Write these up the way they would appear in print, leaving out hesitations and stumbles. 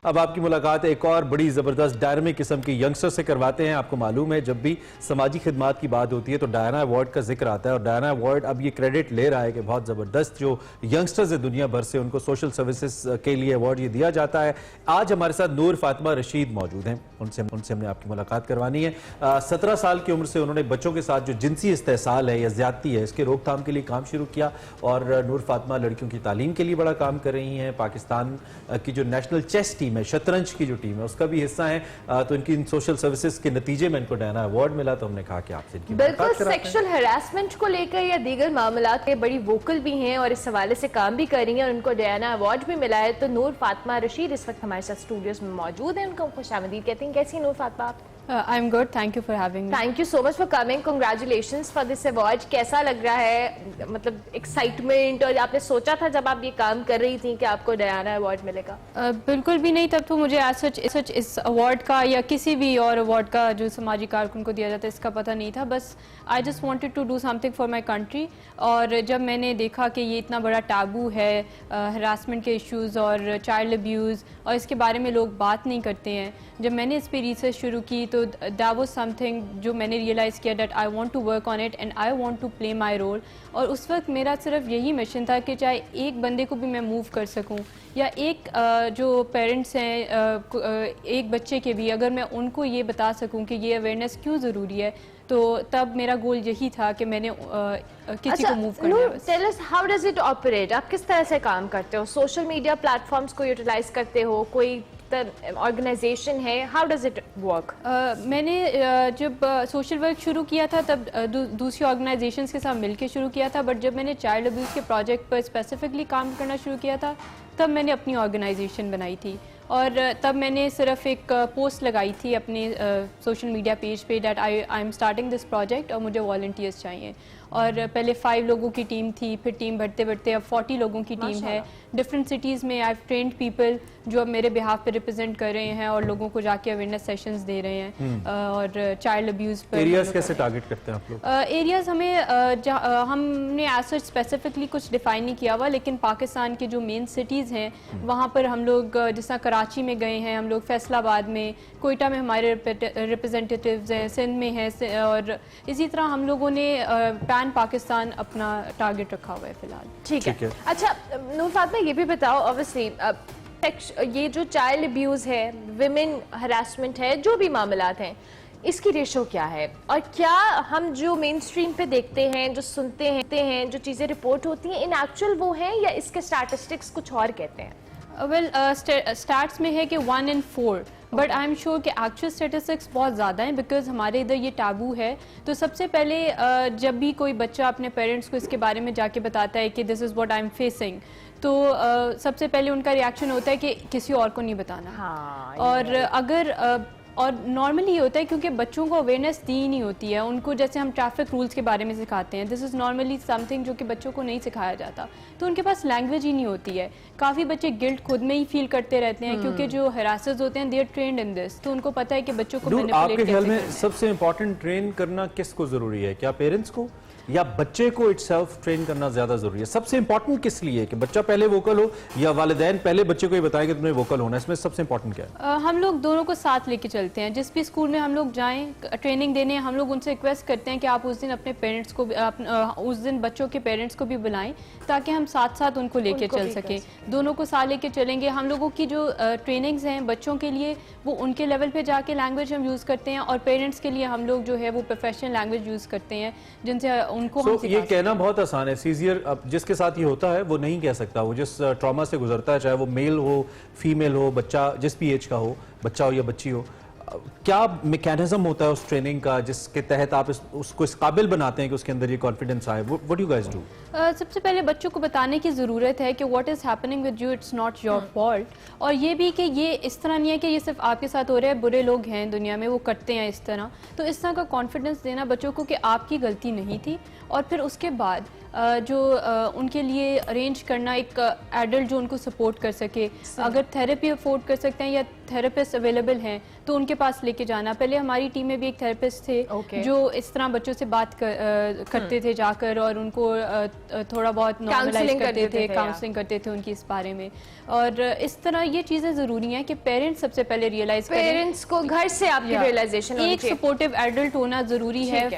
अब आपकी मुलाकात एक और बड़ी ज़बरदस्त डायनामिक किस्म के यंगस्टर से करवाते हैं। आपको मालूम है जब भी समाजी खिदमात की बात होती है तो डायना अवार्ड का जिक्र आता है और डायना अवार्ड अब ये क्रेडिट ले रहा है कि बहुत ज़बरदस्त जो यंगस्टर्स है दुनिया भर से उनको सोशल सर्विसेज के लिए अवार्ड ये दिया जाता है। आज हमारे साथ नूर फातिमा रशीद मौजूद हैं, उनसे हमने आपकी मुलाकात करवानी है। 17 साल की उम्र से उन्होंने बच्चों के साथ जो जिनसी इस्तेहसाल है या ज्यादती है इसके रोकथाम के लिए काम शुरू किया और नूर फातिमा लड़कियों की तालीम के लिए बड़ा काम कर रही हैं। पाकिस्तान की जो नेशनल चेस टीम है, शतरंज की जो टीम है, उसका भी हिस्सा है। तो इनकी इन सोशल सर्विसेज के नतीजे में इनको डायना अवार्ड मिला, तो हमने कहा कि आपसे इनकी बिल्कुल सेक्सुअल हरासमेंट को लेकर या दीगर मामलात के बड़ी वोकल भी हैं और इस हवाले से काम भी कर रही हैं और उनको डायना अवार्ड भी मिला है। तो नूर फातिमा रशीद इस वक्त हमारे साथ स्टूडियोज में मौजूद हैं, उनको खुशामदीद कहते हैं। कैसी नूर फातिमा आप? I'm good. Thank you for having me. Thank you so much for coming. Congratulations for this award. कैसा लग रहा है, मतलब एक्साइटमेंट, और आपने सोचा था जब आप ये काम कर रही थी कि आपको डायना अवार्ड मिलेगा? बिल्कुल भी नहीं। तब तो मुझे सच इस अवार्ड का या किसी भी और अवार्ड का जो समाजी कारकुन को दिया जाता है इसका पता नहीं था। बस I just wanted to do something for my country. और जब मैंने देखा कि ये इतना बड़ा टाबू है, हरासमेंट के इश्यूज़ और चाइल्ड अब्यूज़, और इसके बारे में लोग बात नहीं करते हैं, जब मैंने इस पर रिसर्च शुरू की तो दैट वाज समथिंग जो मैंने रियलाइज़ किया that I want to work on it and I want to play my role. और उस वक्त मेरा सिर्फ यही मिशन था कि चाहे एक बंदे को भी मैं मूव कर सकूं या एक जो पेरेंट्स हैं एक बच्चे के भी, अगर मैं उनको ये बता सकूं कि ये अवेयरनेस क्यों ज़रूरी है, तो तब मेरा गोल यही था कि मैंने किसी को मूव करना है। Tell us how does it operate? आप किस तरह से काम करते हो? सोशल मीडिया प्लेटफॉर्म्स को यूटिलाइज करते हो? कोई ऑर्गेनाइजेशन है? How does it work? मैंने जब सोशल वर्क शुरू किया था तब दूसरी ऑर्गेनाइजेशंस के साथ मिलकर शुरू किया था, बट जब मैंने चाइल्ड अब्यूज़ के प्रोजेक्ट पर स्पेसिफिकली काम करना शुरू किया था तब मैंने अपनी ऑर्गेनाइजेशन बनाई थी। और तब मैंने सिर्फ एक पोस्ट लगाई थी अपने सोशल मीडिया पेज पे that I am starting this project और मुझे वॉलंटियर्स चाहिए। और पहले 5 लोगों की टीम थी, फिर टीम बढ़ते बढ़ते अब 40 लोगों की टीम है। डिफरेंट सिटीज़ में आई ट्रेंड पीपल जो अब मेरे बिहाफ पे रिप्रेजेंट कर रहे हैं और लोगों को जाके अवेयरनेस सेशंस दे रहे हैं। और चाइल्ड अब्यूज़ पर एरियाज कैसे टारगेट करते हैं आप लोग? एरियाज़ हमने एज सच स्पेसिफिकली कुछ डिफाइन नहीं किया हुआ, लेकिन पाकिस्तान के जो मेन सिटीज़ हैं वहाँ पर हम लोग जिस तरह कराची में गए हैं, हम लोग फैसलाबाद में, कोयटा में हमारे रिप्रेजेंटेटिव्स हैं, सिंध में हैं, और इसी तरह हम लोगों ने पैन पाकिस्तान अपना टारगेट रखा हुआ है फिलहाल। ठीक है। अच्छा नूर फातिमा, ये भी बताओ, ऑब्वियसली ये जो चाइल्ड अब्यूज़ है, विमेन हरासमेंट है, जो भी मामलात हैं, इसकी रेशो क्या है? और क्या हम जो मेन स्ट्रीम पे देखते हैं, जो सुनते हैं, जो चीज़ें रिपोर्ट होती हैं, इन एक्चुअल वो हैं या इसके स्टैटिस्टिक्स कुछ और कहते हैं? वेल स्टैट्स में है कि 1 in 4, but I am sure कि एक्चुअल स्टेटिस्टिक्स बहुत ज़्यादा हैं, बिकॉज हमारे इधर ये टाबू है। तो सबसे पहले जब भी कोई बच्चा अपने पेरेंट्स को इसके बारे में जाके बताता है कि this is what I am facing, तो सबसे पहले उनका रिएक्शन होता है कि किसी और को नहीं बताना। हाँ, और अगर और नॉर्मली ये होता है क्योंकि बच्चों को अवेयरनेस दी नहीं होती है उनको, जैसे हम ट्रैफिक रूल्स के बारे में सिखाते हैं, दिस इज़ नॉर्मली समथिंग जो कि बच्चों को नहीं सिखाया जाता, तो उनके पास लैंग्वेज ही नहीं होती है। काफ़ी बच्चे गिल्ट खुद में ही फील करते रहते हैं क्योंकि जो हरासर्स होते हैं they are trained in this, तो उनको पता है कि बच्चों को आपके ख्याल में सबसे इंपॉर्टेंट ट्रेन करना किसको जरूरी है? क्या पेरेंट्स को या बच्चे को इटसेल्फ ट्रेन करना ज्यादा जरूरी है? सबसे इंपॉर्टेंट किस लिए है कि बच्चा पहले वोकल हो या वालिदैन पहले बच्चे को ये बताएं कि तुम्हें वोकल होना है? इसमें सबसे इंपॉर्टेंट क्या है? हम लोग दोनों को साथ लेके चलते हैं। जिस भी स्कूल में हम लोग जाएं ट्रेनिंग देने, हम लोग उनसे रिक्वेस्ट करते हैं कि आप उस दिन अपने पेरेंट्स को उस दिन बच्चों के पेरेंट्स को भी बुलाएं ताकि हम साथ साथ उनको लेके चल सकें। दोनों को साथ लेके चलेंगे। हम लोगों की जो ट्रेनिंग्स हैं बच्चों के लिए, वो उनके लेवल पे जाके लैंग्वेज हम यूज़ करते हैं, और पेरेंट्स के लिए हम लोग जो है वो प्रोफेशनल लैंग्वेज यूज़ करते हैं जिनसे उनको हम ये कहना बहुत आसान है। सीजियर अब जिसके साथ ये होता है वो नहीं कह सकता, वो जिस ट्रॉमा से गुजरता है, चाहे वो मेल हो, फीमेल हो, बच्चा जिस भी एज का हो, बच्चा हो या बच्ची हो, क्या मैकेनिज्म होता है उस ट्रेनिंग का जिसके तहत आप उसको इस काबिल बनाते हैं कि उसके अंदर ये कॉन्फिडेंस आए? What you guys do? सबसे पहले बच्चों को बताने की ज़रूरत है कि what is happening with you, it's not your fault, और ये भी कि ये इस तरह नहीं है कि ये सिर्फ आपके साथ हो रहा है, बुरे लोग हैं दुनिया में वो करते हैं इस तरह। तो इस तरह का कॉन्फिडेंस देना बच्चों को कि आपकी गलती नहीं थी, और फिर उसके बाद जो उनके लिए अरेंज करना एक एडल्ट जो उनको सपोर्ट कर सके। अगर थेरेपी अफोर्ड कर सकते हैं या थेरेपिस्ट अवेलेबल हैं तो उनके पास लेके जाना। पहले हमारी टीम में भी एक थेरेपिस्ट थे Okay. जो इस तरह बच्चों से बात करते थे जाकर, और उनको थोड़ा बहुत नॉर्मलाइज करते थे, काउंसलिंग करते थे उनकी इस बारे में। और इस तरह ये चीज़ें ज़रूरी हैं कि पेरेंट्स सबसे पहले रियलाइज करें, पेरेंट्स को घर से आपकी रियलाइजेशन एक सपोर्टिव एडल्ट होना ज़रूरी है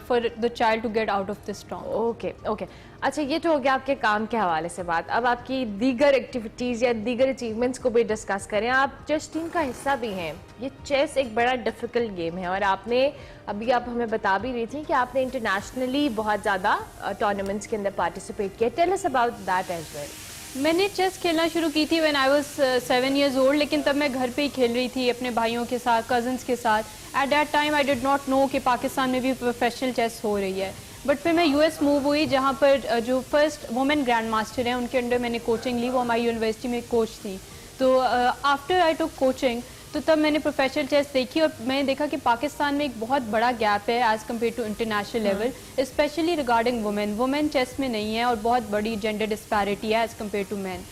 for the child to get out of this trauma. Okay okay, अच्छा ये तो हो गया आपके काम के हवाले से बात। अब आपकी दीगर एक्टिविटीज़ या दीगर अचीवमेंट्स को भी डिस्कस करें। आप चेस टीम का हिस्सा भी हैं। ये चेस एक बड़ा डिफ़िकल्ट गेम है और आपने अभी आप हमें बता भी रही थी कि आपने इंटरनेशनली बहुत ज़्यादा टूर्नामेंट्स के अंदर पार्टिसिपेट किया। Tell us about that as well. मैंने चेस खेलना शुरू की थी when I was 7 years old, लेकिन तब मैं घर पे ही खेल रही थी अपने भाइयों के साथ, कजन्स के साथ। At that time I did not know कि पाकिस्तान में भी प्रोफेशनल चेस हो रही है। बट फिर मैं यूएस मूव हुई, जहाँ पर जो फर्स्ट वुमेन ग्रैंड मास्टर हैं उनके अंडर मैंने कोचिंग ली। वो हमारी यूनिवर्सिटी में कोच थी। तो आफ्टर आई टुक कोचिंग, तो तब मैंने प्रोफेशनल चेस देखी और मैंने देखा कि पाकिस्तान में एक बहुत बड़ा गैप है as compared to international level, specially regarding women. Women chess में नहीं है और बहुत बड़ी जेंडर डिस्पैरिटी है एज़ कम्पेयर टू मैन।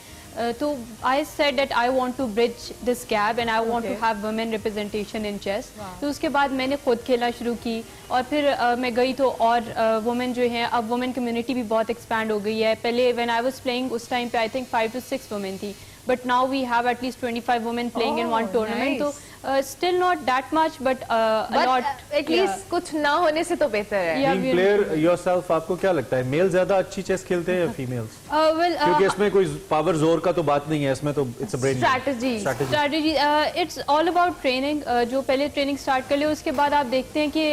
तो I said that I want to bridge this gap and I want to have women representation in chess. तो उसके बाद मैंने खुद खेलना शुरू की और फिर मैं गई तो और वुमेन जो हैं, अब वुमेन कम्युनिटी भी बहुत एक्सपैंड हो गई है। पहले व्हेन आई वाज प्लेइंग उस टाइम पे आई थिंक 5 to 6 वुमेन थी, but now we have at least 25 women playing in one tournament. Nice. So still not that much, but a lot. At least कुछ ना होने से तो बेहतर है। Yeah, team we'll- player yourself, आपको क्या लगता है मेल ज्यादा अच्छी चेस खेलते हैं या फीमेल्स? Well, क्योंकि इसमें कोई पावर जोर का तो बात नहीं है, इसमें तो it's a brain Strategy. strategy, it's all about training. जो पहले ट्रेनिंग स्टार्ट कर ले उसके बाद आप देखते हैं कि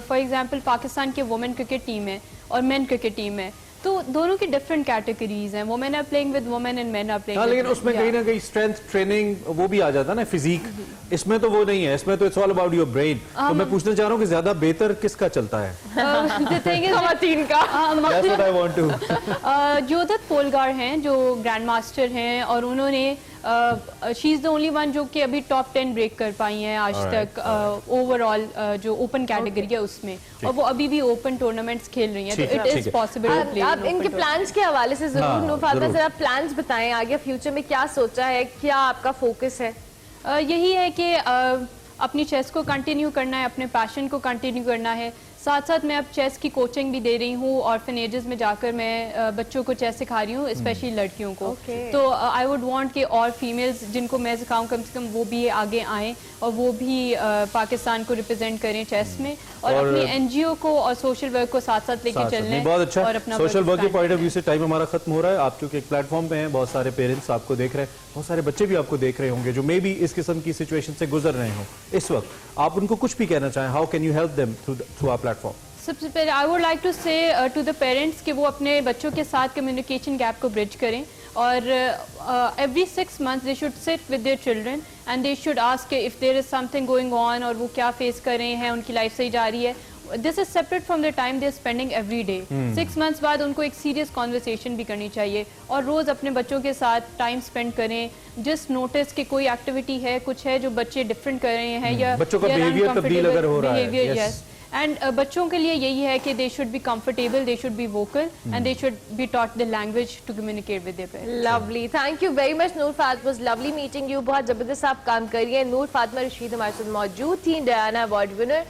फॉर एग्जांपल पाकिस्तान के वुमेन क्रिकेट टीम है और मेन क्रिकेट टीम है, तो दोनों की डिफरेंट कैटेगरीज हैं। Women are playing with women and men are playing. हाँ, लेकिन उसमें कहीं ना कहीं स्ट्रेंथ ट्रेनिंग वो भी आ जाता है ना, फिजिक। इसमें तो वो नहीं है, इसमें तो it's all about your brain. तो मैं पूछना चाह रहा हूँ कि ज्यादा बेहतर किसका चलता है? The thing is, खवातीन का। That's what I want to. जोदत पोलगार हैं जो ग्रैंड मास्टर हैं और उन्होंने she is the only one जो कि अभी टॉप 10 ब्रेक कर पाई हैं आज तक ओवरऑल जो ओपन कैटेगरी है उसमें, और वो अभी भी ओपन टूर्नामेंट्स खेल रही हैं। तो it is possible to play. आप इनके प्लान्स के हवाले से जरूर नूर फातिमा जरा प्लान्स बताएं, आगे फ्यूचर में क्या सोचा है, क्या आपका फोकस है? यही है कि अपनी चेस को कंटिन्यू करना है, अपने पैशन को कंटिन्यू करना है। साथ साथ मैं अब चेस की कोचिंग भी दे रही हूँ, ऑर्फनेजेस में जाकर मैं बच्चों को चेस सिखा रही हूँ, स्पेशली लड़कियों को। तो आई वुड वांट कि और फीमेल्स जिनको मैं सिखाऊँ कम से कम वो भी आगे आएँ और वो भी पाकिस्तान को रिप्रेजेंट करें चेस में, और अपनी एनजीओ को और सोशल वर्क को साथ साथ लेके चलने। बहुत अच्छा। और अपना सोशल वर्क के पॉइंट ऑफ व्यू से टाइम हमारा खत्म हो रहा है। आप चूंकि एक प्लेटफॉर्म पे हैं, बहुत सारे पेरेंट्स आपको देख रहे हैं, बहुत सारे बच्चे भी आपको देख रहे होंगे जो मे बी इस किस्म की सिचुएशन से गुजर रहे हों इस वक्त, आप उनको कुछ भी कहना चाहें, how can you help them through our platform? सबसे पहले I would like to say to the parents कि वो अपने बच्चों के साथ कम्युनिकेशन गैप को ब्रिज करें, और every 6 months they should sit with their children and they should ask if there is something going on, और वो क्या फेस कर रहे हैं, उनकी लाइफ सही जा रही है। This is separate from the time they are spending every day. 6 months बाद उनको एक सीरियस कॉन्वर्सेशन भी करनी चाहिए, और रोज अपने बच्चों के साथ टाइम स्पेंड करें। जस्ट नोटिस कि कोई एक्टिविटी है, कुछ है जो बच्चे डिफरेंट कर रहे हैं, या बच्चों का बिहेवियर तब्दील अगर हो रहा है। यस, एंड बच्चों के लिए यही है कि they should be comfortable, they should be vocal and they should be taught the language to communicate with their parents. Lovely, thank you very much Noor Fatima, was lovely meeting you. बहुत जबरदस्त आप काम करिए। नूर फातिमा रशीद हमारे साथ मौजूद थी, डायना अवार्ड विनर।